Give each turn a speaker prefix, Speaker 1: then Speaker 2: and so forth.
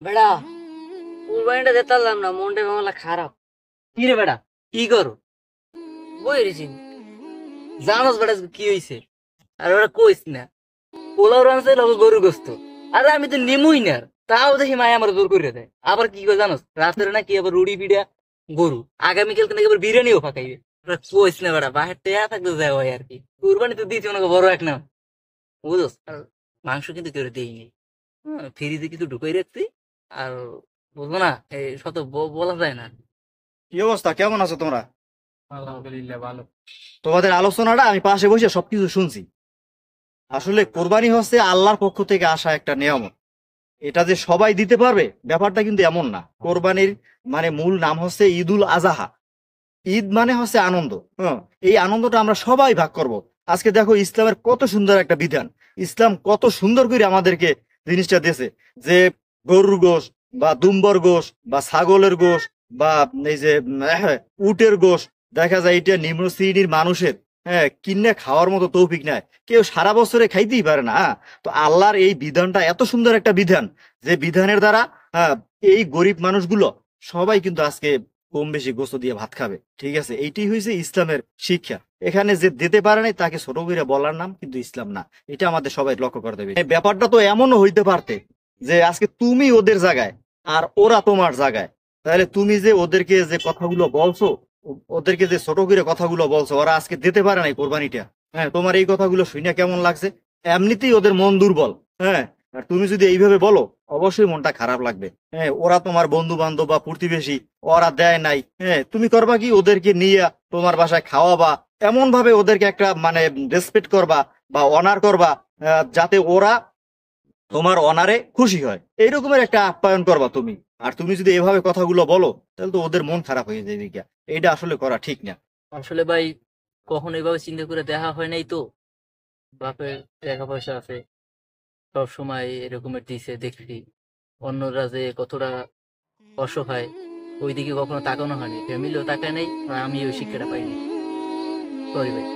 Speaker 1: বেড়া কুরবানিটা দিতে পারলাম না, মনটা মামলা খারাপ।
Speaker 2: কি রে বেটা, কি করো?
Speaker 1: বই রেছি।
Speaker 2: জানোস বেটা আজকে কি হইছে? আর ওরা কইস না, পোলাও রানছে লগে গরু গোস্ত। আরে আমি তো নিমুই না, তাও দেখি মায় আমার জোর করে দেয়। আবার কি করে জানোস, রাতের নাকি আবার রুড়ি পিড়া গরু, আগামীকালকে নাকি আবার বিরিয়ানিও ফাঁকাইবে। ওরা কইস না বেটা, বাহির টেয়া থাকতে যায় হয় আর কি। কুরবানি তো দিয়েছি ওনাকে বড় এক না, বুঝোস। আর মাংস কিন্তু কেউ দেয়নি, ফ্রিজে কিছু ঢুকাই রাখছি। আর বুঝবো না, এই শত বলা যায় না।
Speaker 3: কি অবস্থা, কেমন আছো তোমরা?
Speaker 2: আলহামদুলিল্লাহ ভালো।
Speaker 3: তোমাদের আলোচনাটা আমি পাশে বসে সবকিছু শুনছি। আসলে কোরবানি হচ্ছে আল্লাহর পক্ষ থেকে আসা একটা নিয়ামত। এটা যে সবাই দিতে পারবে ব্যাপারটা কিন্তু এমন না। কোরবানির মানে মূল নাম হচ্ছে ঈদুল আজাহা। ঈদ মানে হচ্ছে আনন্দ। হ্যাঁ, এই আনন্দটা আমরা সবাই ভাগ করব। আজকে দেখো ইসলামের কত সুন্দর একটা বিধান। ইসলাম কত সুন্দর করে আমাদেরকে জিনিসটা দিয়েছে, যে গরুর গোশ বা দুম্বর গোশ বা ছাগলের গোশ বা এই যে উটের গোশ, দেখা যায় এটা নিম্ন শ্রেণীর মানুষের কিনে খাওয়ার মতো তৌফিক নাই, কেউ সারা বছরে খাইতেই পারে না। তো আল্লাহর এই বিধানটা এত সুন্দর একটা বিধান, যে বিধানের দ্বারা হ্যাঁ, এই গরিব মানুষগুলো সবাই কিন্তু আজকে কম বেশি গোস্ত দিয়ে ভাত খাবে। ঠিক আছে, এইটাই হয়েছে ইসলামের শিক্ষা। এখানে যে দিতে পারে নাই তাকে ছোট করে বলার নাম কিন্তু ইসলাম না। এটা আমাদের সবাই লক্ষ্য করতে হবে। এই ব্যাপারটা তো এমনও হইতে পারতে যে আজকে তুমি ওদের জায়গায় আর ওরা তোমার জায়গায়, তাহলে তুমি যে ওদেরকে যে কথাগুলো বলছো, ওদেরকে যে ছোট করে কথাগুলো বলছো, ওরা আজকে দিতে পারে নাই কোরবানিটা। হ্যাঁ, তোমার এই কথাগুলো শুনে কেমন লাগছে? এমনিতেই ওদের মন দুর্বল। হ্যাঁ, আর তুমি যদি এইভাবে বলো, অবশ্যই মনটা খারাপ লাগবে। হ্যাঁ, ওরা তোমার বন্ধু বান্ধব বা প্রতিবেশী, ওরা দেয় নাই। হ্যাঁ, তুমি করবা কি, ওদেরকে নিয়ে তোমার বাসায় খাওয়াবা, এমন ভাবে ওদেরকে একটা মানে রেসপেক্ট করবা বা অনার করবা, যাতে ওরা তোমার অনারে খুশি হয়, এইরকমের একটা আপ্যায়ন করবা তুমি। আর তুমি যদি এভাবে কথাগুলো বলো, তাহলে তো ওদের মন খারাপ হয়ে যাবে গিয়া। এইটা আসলে করা ঠিক না।
Speaker 2: আসলে ভাই, কখনো এভাবে চিন্তা করে দেখা হয় নাই তো। বাপের টাকা পয়সা আছে, সব সময় এরকমের দিছে দেখছি। অন্যরা যে কতটা অসহায়, ওইদিকে কখনো তাকানো হয়নি, ফ্যামিলিও তাকায় নাই, আর আমি ওই শিক্ষাটা পাইনি। সরি ভাই।